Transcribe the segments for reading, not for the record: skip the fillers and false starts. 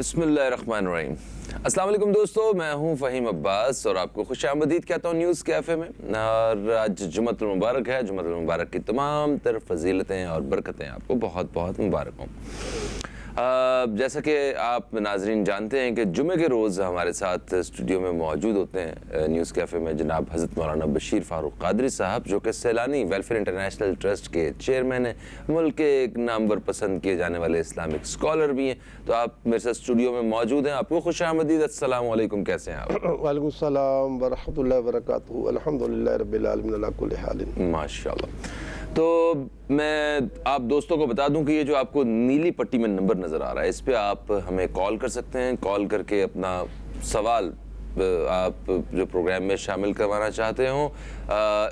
بسم اللہ الرحمن الرحیم۔ السلام علیکم دوستو، میں ہوں فہیم عباس اور آپ کو خوش آمدید کہتا ہوں نیوز کیفے میں۔ اور آج جمعۃ المبارک ہے، جمعۃ المبارک کی تمام تر فضیلتیں اور برکتیں آپ کو بہت بہت مبارک ہوں۔ جیسا کہ آپ ناظرین جانتے ہیں کہ جمعے کے روز ہمارے ساتھ اسٹوڈیو میں موجود ہوتے ہیں نیوز کیفے میں جناب حضرت مولانا بشیر فاروق قادری صاحب، جو کہ سیلانی ویلفیئر انٹرنیشنل ٹرسٹ کے چیئرمین ہیں، ملک کے ایک نامور پسند کیے جانے والے اسلامک اسکالر بھی ہیں۔ تو آپ میرے ساتھ اسٹوڈیو میں موجود ہیں، آپ کو خوش آمدید۔ السلام علیکم، کیسے ہیں آپ؟ وعلیکم السلام ورحمۃ اللہ وبرکاتہ۔ الحمدللہ رب العالمین علی کل حال۔ ماشاء اللہ۔ تو میں آپ دوستوں کو بتا دوں کہ یہ جو آپ کو نیلی پٹی میں نمبر نظر آ رہا ہے، اس پہ آپ ہمیں کال کر سکتے ہیں۔ کال کر کے اپنا سوال آپ جو پروگرام میں شامل کروانا چاہتے ہوں،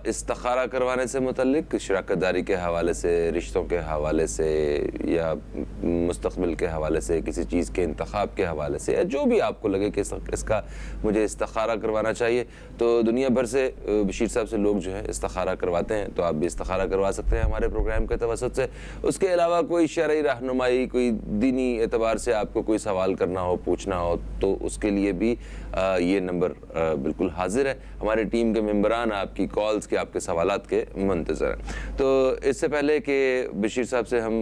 استخارہ کروانے سے متعلق، شراکت داری کے حوالے سے، رشتوں کے حوالے سے، یا مستقبل کے حوالے سے، کسی چیز کے انتخاب کے حوالے سے، یا جو بھی آپ کو لگے کہ اس کا مجھے استخارہ کروانا چاہیے، تو دنیا بھر سے بشیر صاحب سے لوگ جو ہے استخارہ کرواتے ہیں، تو آپ بھی استخارہ کروا سکتے ہیں ہمارے پروگرام کے توسط سے۔ اس کے علاوہ کوئی شرعی رہنمائی، کوئی دینی اعتبار سے آپ کو کوئی سوال کرنا ہو، پوچھنا ہو، تو اس کے لیے بھی یہ نمبر بالکل حاضر ہے۔ ہماری ٹیم کے ممبران آپ کی کالز کے، آپ کے سوالات کے منتظر ہیں۔ تو اس سے پہلے کہ بشیر صاحب سے ہم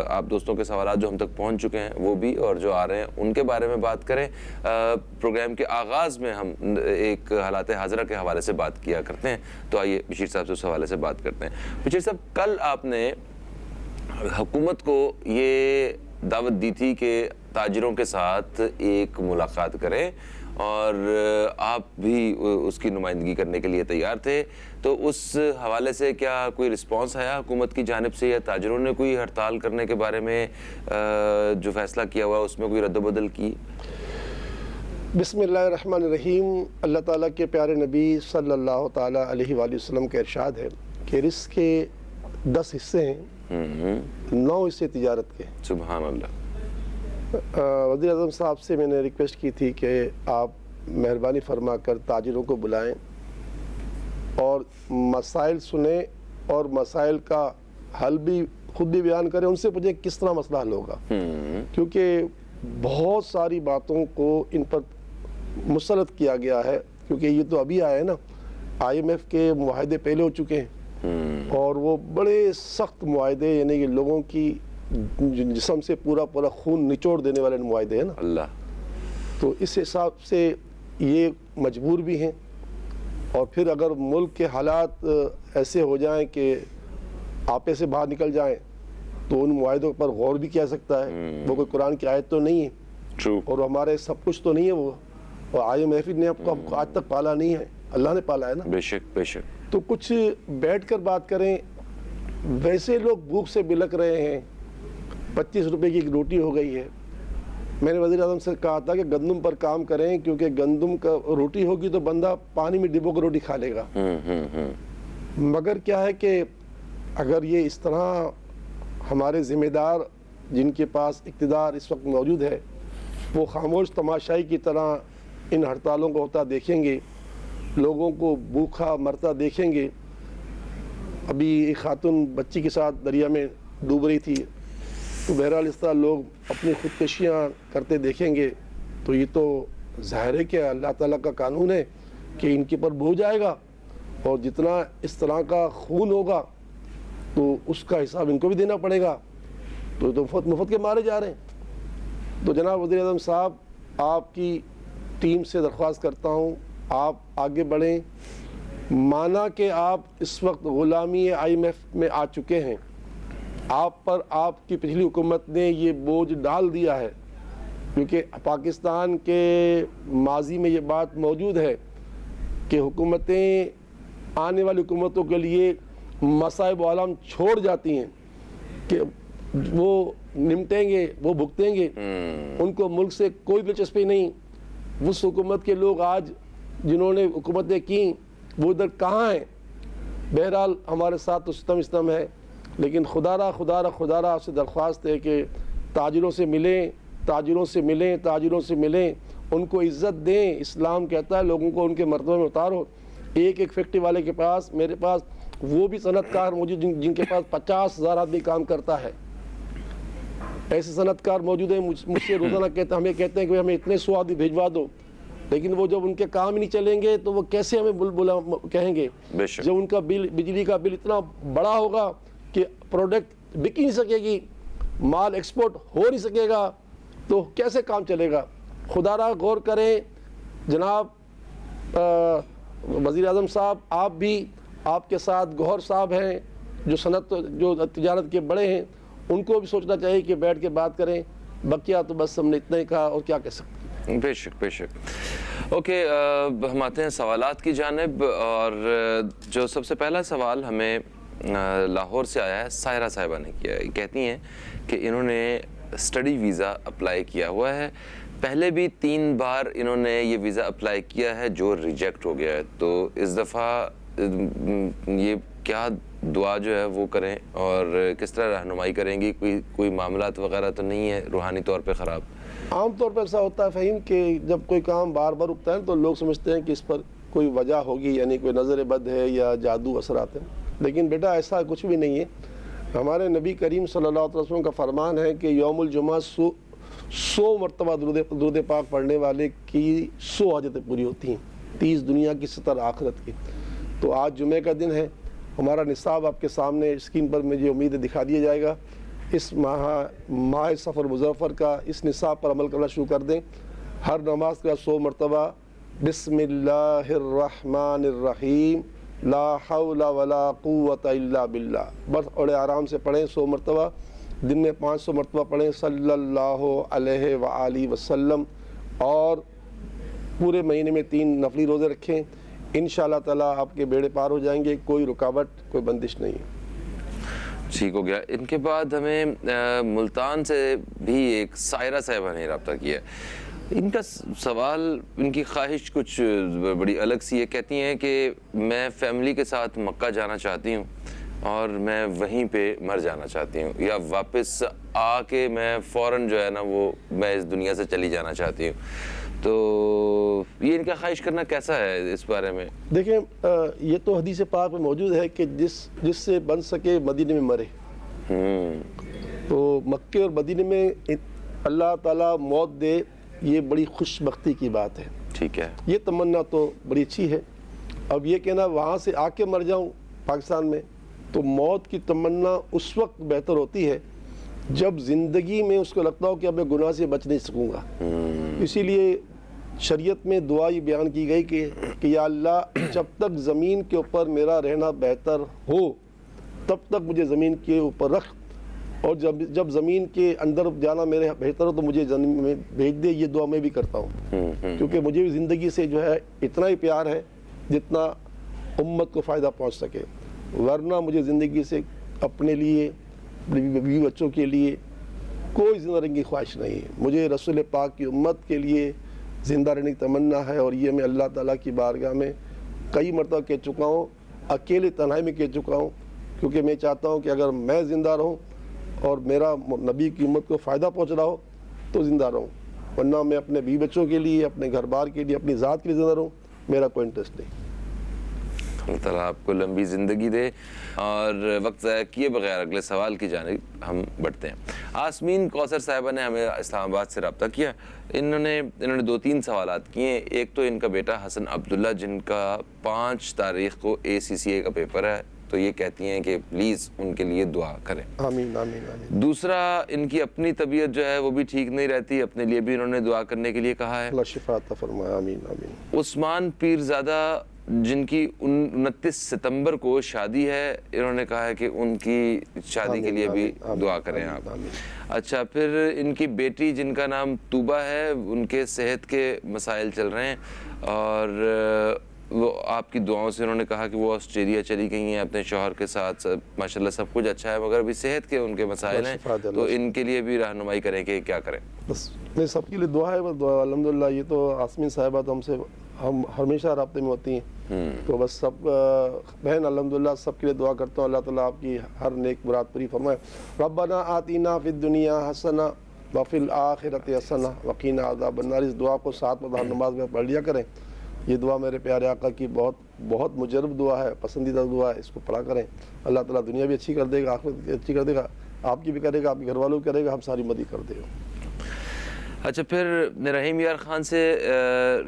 آپ دوستوں کے سوالات جو ہم تک پہنچ چکے ہیں وہ بھی اور جو آ رہے ہیں ان کے بارے میں بات کریں، پروگرام کے آغاز میں ہم ایک حالات حاضرہ کے حوالے سے بات کیا کرتے ہیں، تو آئیے بشیر صاحب سے اس حوالے سے بات کرتے ہیں۔ بشیر صاحب، کل آپ نے حکومت کو یہ دعوت دی تھی کہ تاجروں کے ساتھ ایک ملاقات کریں، اور آپ بھی اس کی نمائندگی کرنے کے لیے تیار تھے، تو اس حوالے سے کیا کوئی رسپانس آیا حکومت کی جانب سے، یا تاجروں نے کوئی ہڑتال کرنے کے بارے میں جو فیصلہ کیا ہوا اس میں کوئی رد و بدل کی؟ بسم اللہ الرحمن الرحیم۔ اللہ تعالیٰ کے پیارے نبی صلی اللہ تعالیٰ علیہ وآلہ وسلم کا ارشاد ہے کہ رزق کے 10 حصے ہیں، 9 حصے تجارت کے۔ سبحان اللہ۔ وزیر اعظم صاحب سے میں نے ریکویسٹ کی تھی کہ آپ مہربانی فرما کر تاجروں کو بلائیں اور مسائل سنیں، اور مسائل کا حل بھی خود بھی بیان کریں، ان سے پوچھیں کس طرح مسئلہ حل ہوگا، کیونکہ بہت ساری باتوں کو ان پر مسلط کیا گیا ہے، کیونکہ یہ تو ابھی آیا ہے نا، IMF کے معاہدے پہلے ہو چکے ہیں، اور وہ بڑے سخت معاہدے، یعنی کہ لوگوں کی جسم سے پورا خون نچوڑ دینے والے معاہدے ہیں نا اللہ۔ تو اس حساب سے یہ مجبور بھی ہیں، اور پھر اگر ملک کے حالات ایسے ہو جائیں کہ آپے سے باہر نکل جائیں تو ان معاہدوں پر غور بھی کیا سکتا ہے۔ وہ کوئی قرآن کی آیت تو نہیں ہے، اور ہمارے سب کچھ تو نہیں ہے وہ، اور IMF نے آپ کو آج تک پالا نہیں ہے، اللہ نے پالا ہے نا۔ بے شک بے شک۔ تو کچھ بیٹھ کر بات کریں۔ ویسے لوگ بھوک سے بلک رہے ہیں، 25 روپے کی ایک روٹی ہو گئی ہے۔ میں نے وزیر اعظم سے کہا تھا کہ گندم پر کام کریں، کیونکہ گندم کا روٹی ہوگی تو بندہ پانی میں ڈبو کر روٹی کھا لے گا۔ مگر کیا ہے کہ اگر یہ اس طرح ہمارے ذمہ دار جن کے پاس اقتدار اس وقت موجود ہے، وہ خاموش تماشائی کی طرح ان ہڑتالوں کو ہوتا دیکھیں گے، لوگوں کو بھوکا مرتا دیکھیں گے۔ ابھی ایک خاتون بچی کے ساتھ دریا میں ڈوب رہی تھی، تو بہرحال اس طرح لوگ اپنی خودکشیاں کرتے دیکھیں گے، تو یہ تو ظاہر ہے کہ اللہ تعالیٰ کا قانون ہے کہ ان کے پر بوجھ آئے گا، اور جتنا اس طرح کا خون ہوگا تو اس کا حساب ان کو بھی دینا پڑے گا۔ تو مفت کے مارے جا رہے ہیں۔ تو جناب وزیر اعظم صاحب، آپ کی ٹیم سے درخواست کرتا ہوں، آپ آگے بڑھیں۔ مانا کہ آپ اس وقت غلامی IMF میں آ چکے ہیں، آپ پر آپ کی پچھلی حکومت نے یہ بوجھ ڈال دیا ہے، کیونکہ پاکستان کے ماضی میں یہ بات موجود ہے کہ حکومتیں آنے والی حکومتوں کے لیے مصائب و عالم چھوڑ جاتی ہیں کہ وہ نمٹیں گے، وہ بھگتیں گے، ان کو ملک سے کوئی دلچسپی نہیں۔ اس حکومت کے لوگ آج جنہوں نے حکومتیں کیں وہ ادھر کہاں ہیں؟ بہرحال ہمارے ساتھ تو ستم ہے، لیکن خدا را آپ سے درخواست ہے کہ تاجروں سے ملیں، ان کو عزت دیں۔ اسلام کہتا ہے لوگوں کو ان کے مرتبے میں اتارو۔ ایک فیکٹری والے کے پاس، میرے پاس وہ بھی صنعت کار موجود جن کے پاس 50,000 آدمی کام کرتا ہے، ایسے صنعت کار موجود ہیں مجھ سے روزانہ ہمیں کہتے ہیں کہ ہمیں اتنے 100 آدمی بھیجوا دو، لیکن وہ جب ان کے کام ہی نہیں چلیں گے تو وہ کیسے ہمیں کہیں گے؟ جب ان کا بل، بجلی کا بل اتنا بڑا ہوگا کہ پروڈکٹ بک ہی نہیں سکے گی، مال ایکسپورٹ ہو نہیں سکے گا، تو کیسے کام چلے گا؟ خدا را غور کریں جناب وزیر اعظم صاحب، آپ بھی، آپ کے ساتھ گوہر صاحب ہیں جو صنعت جو تجارت کے بڑے ہیں، ان کو بھی سوچنا چاہیے کہ بیٹھ کے بات کریں، بقیہ تو بس ہم نے اتنا ہی کہا اور کیا کہہ سکتے ہیں۔ بے شک بے شک۔ اوکے، ہم آتے ہیں سوالات کی جانب، اور جو سب سے پہلا سوال ہمیں لاہور سے آیا ہے، سائرہ صاحبہ نے کیا ہے۔ کہتی ہیں کہ انہوں نے اسٹڈی ویزا اپلائی کیا ہوا ہے، پہلے بھی 3 بار انہوں نے یہ ویزا اپلائی کیا ہے جو ریجیکٹ ہو گیا ہے، تو اس دفعہ یہ کیا دعا جو ہے وہ کریں اور کس طرح رہنمائی کریں گی؟ کوئی معاملات وغیرہ تو نہیں ہے روحانی طور پہ خراب؟ عام طور پر ایسا ہوتا ہے فہیم کہ جب کوئی کام بار بار رکتا ہے تو لوگ سمجھتے ہیں کہ اس پر کوئی وجہ ہوگی، یعنی کوئی نظر بد ہے یا جادو اثرات ہیں، لیکن بیٹا ایسا کچھ بھی نہیں ہے۔ ہمارے نبی کریم صلی اللہ علیہ وسلم کا فرمان ہے کہ یوم الجمعہ 100 مرتبہ درود پاک پڑھنے والے کی 100 حاجتیں پوری ہوتی ہیں، 30 دنیا کی 70 آخرت کی۔ تو آج جمعہ کا دن ہے، ہمارا نصاب آپ کے سامنے اسکرین پر مجھے امید ہے دکھا دیا جائے گا۔ اس ماہ سفر مظفر کا اس نصاب پر عمل کرنا شروع کر دیں۔ ہر نماز کا 100 مرتبہ بسم اللہ الرحمن الرحیم لا حول ولا قوت الا باللہ، بس اور آرام سے پڑھیں 100 مرتبہ، دن میں 500 مرتبہ پڑھیں صلی اللہ علیہ وآلہ وسلم، اور پورے مہینے میں 3 نفلی روزے رکھیں، انشاءاللہ تعالیٰ آپ کے بیڑے پار ہو جائیں گے، کوئی رکاوٹ، کوئی بندش نہیں ہے۔ ٹھیک ہو گیا۔ ان کے بعد ہمیں ملتان سے بھی ایک سائرہ صاحبہ نے رابطہ کیا ہے۔ ان کا سوال، ان کی خواہش کچھ بڑی الگ سی ہے۔ کہتی ہیں کہ میں فیملی کے ساتھ مکہ جانا چاہتی ہوں اور میں وہیں پہ مر جانا چاہتی ہوں، یا واپس آ کے میں فوراً جو ہے نا وہ میں اس دنیا سے چلی جانا چاہتی ہوں، تو یہ ان کا خواہش کرنا کیسا ہے اس بارے میں؟ دیکھیں یہ تو حدیث پاک میں موجود ہے کہ جس سے بن سکے مدینے میں مرے، تو مکے اور مدینے میں اللہ تعالیٰ موت دے، یہ بڑی خوش بختی کی بات ہے۔ ٹھیک ہے، یہ تمنا تو بڑی اچھی ہے۔ اب یہ کہنا وہاں سے آ کے مر جاؤں پاکستان میں، تو موت کی تمنا اس وقت بہتر ہوتی ہے جب زندگی میں اس کو لگتا ہو کہ اب میں گناہ سے بچ نہیں سکوں گا۔ اسی لیے شریعت میں دعا یہ بیان کی گئی کہ یا اللہ جب تک زمین کے اوپر میرا رہنا بہتر ہو تب تک مجھے زمین کے اوپر رکھ، اور جب زمین کے اندر جانا میرے بہتر ہو تو مجھے زمین میں بھیج دے۔ یہ دعا میں بھی کرتا ہوں، کیونکہ مجھے بھی زندگی سے جو ہے اتنا ہی پیار ہے جتنا امت کو فائدہ پہنچ سکے، ورنہ مجھے زندگی سے اپنے لیے، بیوی بچوں کے لیے کوئی زندہ رہنے کی خواہش نہیں ہے۔ مجھے رسول پاک کی امت کے لیے زندہ رہنے کی تمنا ہے، اور یہ میں اللہ تعالیٰ کی بارگاہ میں کئی مرتبہ کہہ چکا ہوں، اکیلے تنہائی میں کہہ چکا ہوں، کیونکہ میں چاہتا ہوں کہ اگر میں زندہ رہوں اور میرا نبی کی امت کو فائدہ پہنچ رہا ہو تو زندہ رہوں، ورنہ میں اپنے بیوی بچوں کے لیے، اپنے گھر بار کے لیے، اپنی ذات کے لیے زندہ رہوں، میرا کوئی انٹرسٹ نہیں۔ اللہ تعالیٰ آپ کو لمبی زندگی دے، اور وقت ضائع کیے بغیر اگلے سوال کی جانب ہم بڑھتے ہیں۔ آسمین کوثر صاحبہ نے ہمیں اسلام آباد سے رابطہ کیا۔ انہوں نے 2-3 سوالات کیے۔ ایک تو ان کا بیٹا حسن عبداللہ، جن کا 5 تاریخ کو ACCA کا پیپر ہے، تو یہ کہتی ہیں کہ پلیز ان کے لیے دعا کریں۔ آمین آمین آمین۔ دوسرا، ان کی اپنی طبیعت جو ہے وہ بھی ٹھیک نہیں رہتی، اپنے لیے بھی انہوں نے دعا کرنے کے لیے کہا ہے۔ اللہ شفا عطا فرمائے، آمین آمین۔ عثمان پیرزادہ، جن کی 29 ستمبر کو شادی ہے، انہوں نے کہا ہے کہ ان کی شادی کے لیے بھی دعا کریں آپ۔ اچھا، پھر ان کی بیٹی جن کا نام طوبہ ہے، ان کے صحت کے مسائل چل رہے ہیں، اور وہ آپ کی دعاؤں سے انہوں نے کہا کہ وہ آسٹریلیا چلی گئی ہیں اپنے شوہر کے ساتھ، ماشاءاللہ سب کچھ اچھا ہے، مگر ابھی صحت کے ان کے مسائل ہیں، تو ان کے لیے بھی رہنمائی کریں کہ کیا کریں۔ بس نہیں، سب کے لیے دعا ہے، بس دعا الحمدللہ۔ یہ تو آسمین صاحبہ تو ہم ہمیشہ رابطے میں ہوتی ہیں، تو بس سب بہن الحمدللہ سب کے لیے دعا کرتا ہوں، اللہ تعالیٰ آپ کی ہر نیک مراد پوری فرمائے۔ ربنا آتینا فی الدنیا حسنہ وفی الآخرۃ حسنہ وقنا عذاب النار۔ اس دعا کو 7 وقت نماز میں پڑھ لیا کریں۔ یہ دعا میرے پیارے آقا کی بہت مجرب دعا ہے، پسندیدہ دعا ہے، اس کو پڑھا کریں۔ اللہ تعالیٰ دنیا بھی اچھی کر دے گا، آخرت بھی اچھی کر دے گا۔ آپ کی بھی کرے گا, آپ کے گھر والوں کی کرے گا, ہم ساری مدد کر دیں. اچھا, پھر رحیم یار خان سے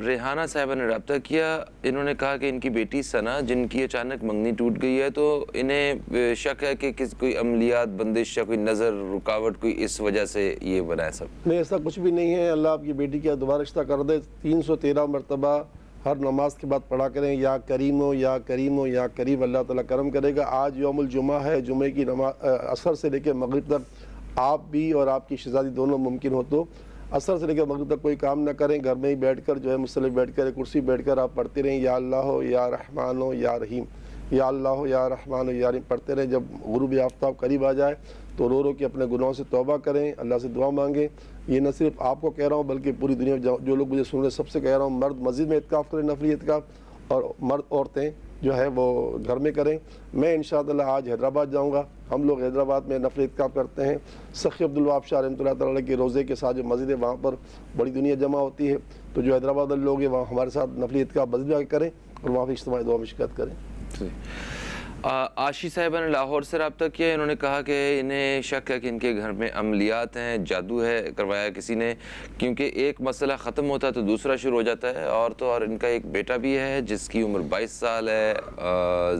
ریحانہ صاحبہ نے رابطہ کیا. انہوں نے کہا کہ ان کی بیٹی ثنا, جن کی اچانک منگنی ٹوٹ گئی ہے, تو انہیں شک ہے کہ کوئی عملیات بندش یا کوئی نظر رکاوٹ کوئی اس وجہ سے یہ بنا ہے سب. نہیں, ایسا کچھ بھی نہیں ہے. اللہ آپ کی بیٹی کا دوبارہ رشتہ کر دے. 313 مرتبہ ہر نماز کے بعد پڑھا کریں, یا کریم ہو یا کریم ہو یا کریم, اللہ تعالیٰ کرم کرے گا. آج یوم الجمعہ ہے, جمعے کی نماز عصر سے لے کے مغرب تک آپ بھی اور آپ کی شہزادی دونوں ممکن ہو تو عصر سے لے کے مغرب تک کوئی کام نہ کریں, گھر میں ہی بیٹھ کر جو ہے مصلی بیٹھ کر کرسی بیٹھ کر آپ پڑھتے رہیں, یا اللہ ہو یا رحمان ہو یا رحیم, یا اللہ ہو یا رحمان ہو یا رحیم پڑھتے رہیں. جب غروب آفتاب قریب آ جائے تو رو رو کے اپنے گناہوں سے توبہ کریں, اللہ سے دعا مانگیں. یہ نہ صرف آپ کو کہہ رہا ہوں بلکہ پوری دنیا میں جو لوگ مجھے سن رہے سب سے کہہ رہا ہوں, مرد مسجد میں اعتکاف کریں, نفلی اعتکاف, اور مرد عورتیں جو ہے وہ گھر میں کریں. میں انشاءاللہ آج حیدرآباد جاؤں گا. ہم لوگ حیدرآباد میں نفلی اعتکاف کرتے ہیں. سخی عبدالوہاب شاہ رحمۃ اللہ تعالیٰ کے روزے کے ساتھ جو مسجد ہے وہاں پر بڑی دنیا جمع ہوتی ہے. تو جو حیدرآباد والے لوگ ہیں وہاں ہمارے ساتھ نفلی اعتکاف مسجد میں کریں اور وہاں پہ اجتماعی دعا میں شرکت کریں. عاشی صاحبہ نے لاہور سے رابطہ کیا. انہوں نے کہا کہ انہیں شک ہے کہ ان کے گھر میں عملیات ہیں, جادو ہے کروایا کسی نے, کیونکہ ایک مسئلہ ختم ہوتا ہے تو دوسرا شروع ہو جاتا ہے. اور تو اور ان کا ایک بیٹا بھی ہے جس کی عمر 22 سال ہے,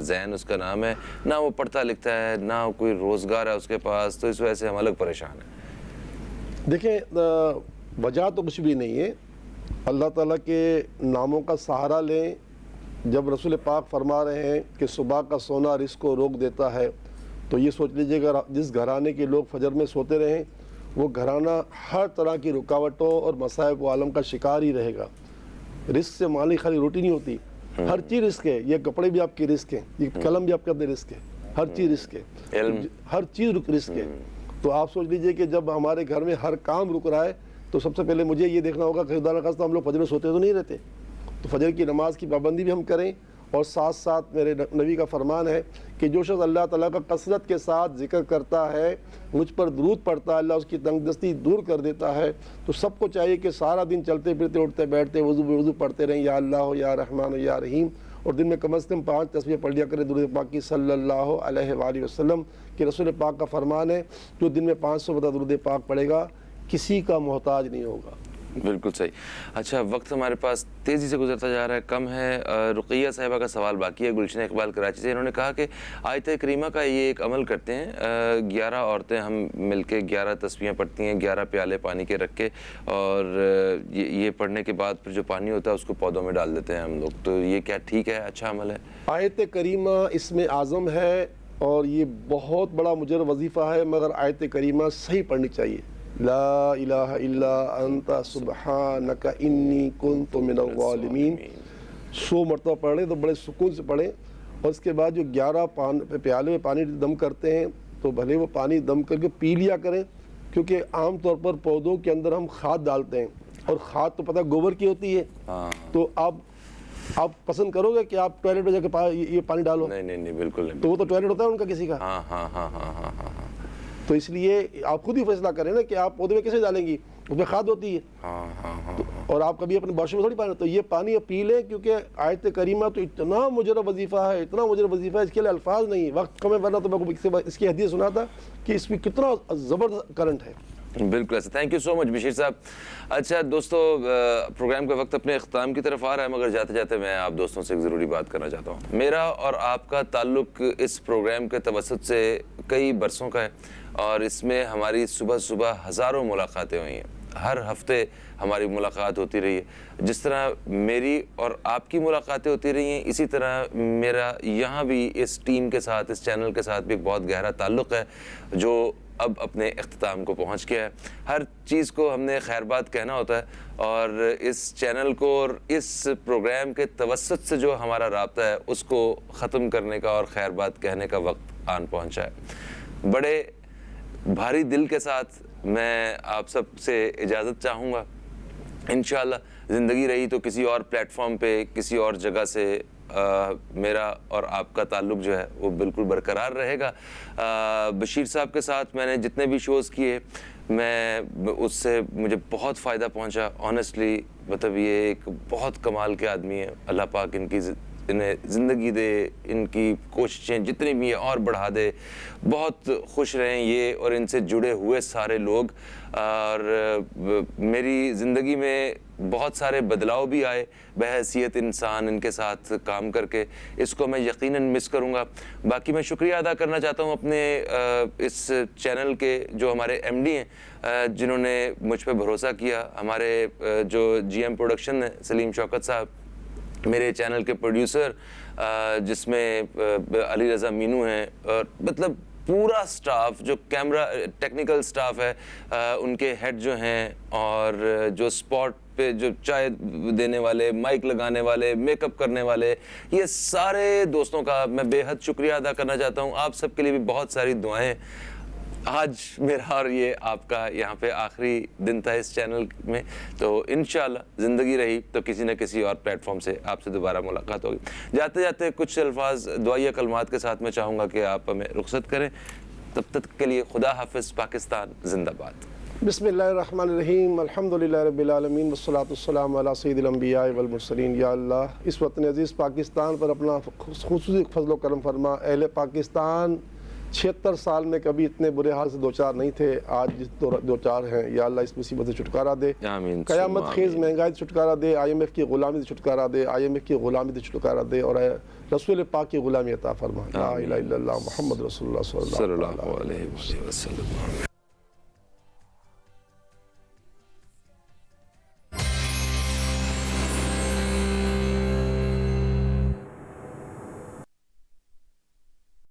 زین اس کا نام ہے. نہ وہ پڑھتا لکھتا ہے, نہ کوئی روزگار ہے اس کے پاس, تو اس وجہ سے ہم الگ پریشان ہیں. دیکھیں, وجہ تو کچھ بھی نہیں ہے. اللہ تعالیٰ کے ناموں کا سہارا لیں. جب رسول پاک فرما رہے ہیں کہ صبح کا سونا رزق کو روک دیتا ہے, تو یہ سوچ لیجئے گا جس گھرانے کے لوگ فجر میں سوتے رہیں وہ گھرانہ ہر طرح کی رکاوٹوں اور مصائب و عالم کا شکار ہی رہے گا. رزق سے مالی خالی روٹی نہیں ہوتی, ہر چیز رزق ہے. یہ کپڑے بھی آپ کی رزق ہیں, یہ قلم بھی آپ کے اپنے رزق ہے, ہر چیز رزق ہے, ہر چیز رزق ہے. تو آپ سوچ لیجئے کہ جب ہمارے گھر میں ہر کام رک رہا ہے تو سب سے پہلے مجھے یہ دیکھنا ہوگا کہ خدا نخواستہ ہم لوگ فجر میں سوتے تو نہیں رہتے. تو فجر کی نماز کی پابندی بھی ہم کریں. اور ساتھ ساتھ میرے نبی کا فرمان ہے کہ جو شخص اللہ تعالیٰ کا کثرت کے ساتھ ذکر کرتا ہے, مجھ پر درود پڑھتا ہے, اللہ اس کی تنگ دستی دور کر دیتا ہے. تو سب کو چاہیے کہ سارا دن چلتے پھرتے اٹھتے بیٹھتے وضو پڑھتے رہیں, یا اللہ ہو یا رحمان ہو یا رحیم. اور دن میں کم از کم 5 تسبیح پڑھ لیا کریں درود پاک کی صلی اللہ علیہ وآلہ وسلم. کہ رسول پاک کا فرمان ہے جو دن میں 500 مرتبہ درود پاک پڑھے گا کسی کا محتاج نہیں ہوگا. بالکل صحیح. اچھا, وقت ہمارے پاس تیزی سے گزرتا جا رہا ہے, کم ہے. رقیہ صاحبہ کا سوال باقی ہے, گلشن اقبال کراچی سے. انہوں نے کہا کہ آیت کریمہ کا یہ ایک عمل کرتے ہیں, 11 عورتیں ہم مل کے 11 تسبیحیں پڑھتی ہیں 11 پیالے پانی کے رکھ کے, اور یہ پڑھنے کے بعد پھر جو پانی ہوتا ہے اس کو پودوں میں ڈال دیتے ہیں ہم لوگ. تو یہ کیا ٹھیک ہے, اچھا عمل ہے؟ آیت کریمہ اس میں اعظم ہے اور یہ بہت بڑا مجر وظیفہ ہے, مگر آیت کریمہ صحیح پڑھنی چاہیے. لا الہ الا انت سبحانک انی کنت من الظالمین 100 مرتبہ پڑھ لیں تو بڑے سکون سے پڑھیں. اور اس کے بعد جو 11 پیالے میں پانی دم کرتے ہیں تو بھلے وہ پانی دم کر کے پی لیا کریں, کیونکہ عام طور پر پودوں کے اندر ہم کھاد ڈالتے ہیں, اور کھاد تو پتہ گوبر کی ہوتی ہے. تو آپ پسند کرو گے کہ آپ ٹوائلٹ میں جا کے یہ پانی ڈالو؟ نہیں بالکل نہیں. تو وہ تو ٹوائلٹ ہوتا ہے ان کا کسی کا. تو اس لیے آپ خود ہی فیصلہ کریں نا کہ آپ پودے میں کیسے ڈالیں گی, اس میں کھاد ہوتی ہے. اور آپ کبھی اپنے باش میں تھوڑی پانی, تو یہ پانی پی لیں, کیونکہ آیت کریمہ تو اتنا مجرب وظیفہ ہے, اتنا مجرب وظیفہ ہے, اس کے لیے الفاظ نہیں, وقت کم ہے, ورنہ تو میں کو اس کی حدیث سنا تھا کہ اس میں کتنا زبردست کرنٹ ہے. بالکل ایسا. تھینک یو سو مچ بشیر صاحب. اچھا دوستو, پروگرام کا وقت اپنے اختتام کی طرف آ رہا ہے, مگر جاتے جاتے میں آپ دوستوں سے ایک ضروری بات کرنا چاہتا ہوں. میرا اور آپ کا تعلق اس پروگرام کے توسط سے کئی برسوں کا ہے, اور اس میں ہماری صبح ہزاروں ملاقاتیں ہوئی ہیں. ہر ہفتے ہماری ملاقات ہوتی رہی ہے. جس طرح میری اور آپ کی ملاقاتیں ہوتی رہی ہیں, اسی طرح میرا یہاں بھی اس ٹیم کے ساتھ, اس چینل کے ساتھ بھی ایک بہت گہرا تعلق ہے جو اب اپنے اختتام کو پہنچ گیا ہے. ہر چیز کو ہم نے خیر بات کہنا ہوتا ہے, اور اس چینل کو اور اس پروگرام کے توسط سے جو ہمارا رابطہ ہے اس کو ختم کرنے کا اور خیر بات کہنے کا وقت آن پہنچا ہے. بڑے بھاری دل کے ساتھ میں آپ سب سے اجازت چاہوں گا. انشاءاللہ زندگی رہی تو کسی اور پلیٹ فارم پہ کسی اور جگہ سے میرا اور آپ کا تعلق جو ہے وہ بالکل برقرار رہے گا. بشیر صاحب کے ساتھ میں نے جتنے بھی شوز کیے, میں اس سے مجھے بہت فائدہ پہنچا. آنیسٹلی مطلب یہ ایک بہت کمال کے آدمی ہیں, اللہ پاک ان کی انہیں زندگی دے, ان کی کوششیں جتنی بھی ہیں اور بڑھا دے. بہت خوش رہیں یہ اور ان سے جڑے ہوئے سارے لوگ. اور میری زندگی میں بہت سارے بدلاؤ بھی آئے بحیثیت انسان ان کے ساتھ کام کر کے. اس کو میں یقیناً مس کروں گا. باقی میں شکریہ ادا کرنا چاہتا ہوں اپنے اس چینل کے جو ہمارے ایم ڈی ہیں جنہوں نے مجھ پہ بھروسہ کیا. ہمارے جو جی ایم پروڈکشن ہے سلیم شوکت صاحب, میرے چینل کے پروڈیوسر جس میں علی رضا مینو ہیں, اور مطلب پورا سٹاف جو کیمرہ ٹیکنیکل سٹاف ہے, ان کے ہیڈ جو ہیں, اور جو سپاٹ پہ جو چائے دینے والے, مائک لگانے والے, میک اپ کرنے والے, یہ سارے دوستوں کا میں بے حد شکریہ ادا کرنا چاہتا ہوں. آپ سب کے لیے بھی بہت ساری دعائیں. آج میرا اور یہ آپ کا یہاں پہ آخری دن تھا اس چینل میں, تو انشاءاللہ زندگی رہی تو کسی نہ کسی اور پلیٹ فارم سے آپ سے دوبارہ ملاقات ہوگی. جاتے جاتے کچھ الفاظ دعائیہ کلمات کے ساتھ میں چاہوں گا کہ آپ ہمیں رخصت کریں. تب تک کے لیے خدا حافظ. پاکستان زندہ باد. بسم اللہ الرحمن الرحیم. الحمدللہ رب العالمین والصلاۃ والسلام علی سید الانبیاء والمرسلین. یا اللہ, اس وطن عزیز پاکستان پر اپنا خصوصی فضل و کرم فرما. اہل پاکستان 76 سال میں کبھی اتنے برے حال سے دوچار نہیں تھے, آج جس دوچار ہیں. یا اللہ اس مصیبت سے چھٹکارا دے, آمین. قیامت خیز مہنگائی سے چھٹکارا دے, آئی ایم ایف کی غلامی سے چھٹکارا دے, آئی ایم ایف کی غلامی سے چھٹکارا دے, اور رسول پاک کی غلامی عطا فرما. لا الہ الا اللہ محمد رسول اللہ صلی اللہ علیہ وسلم.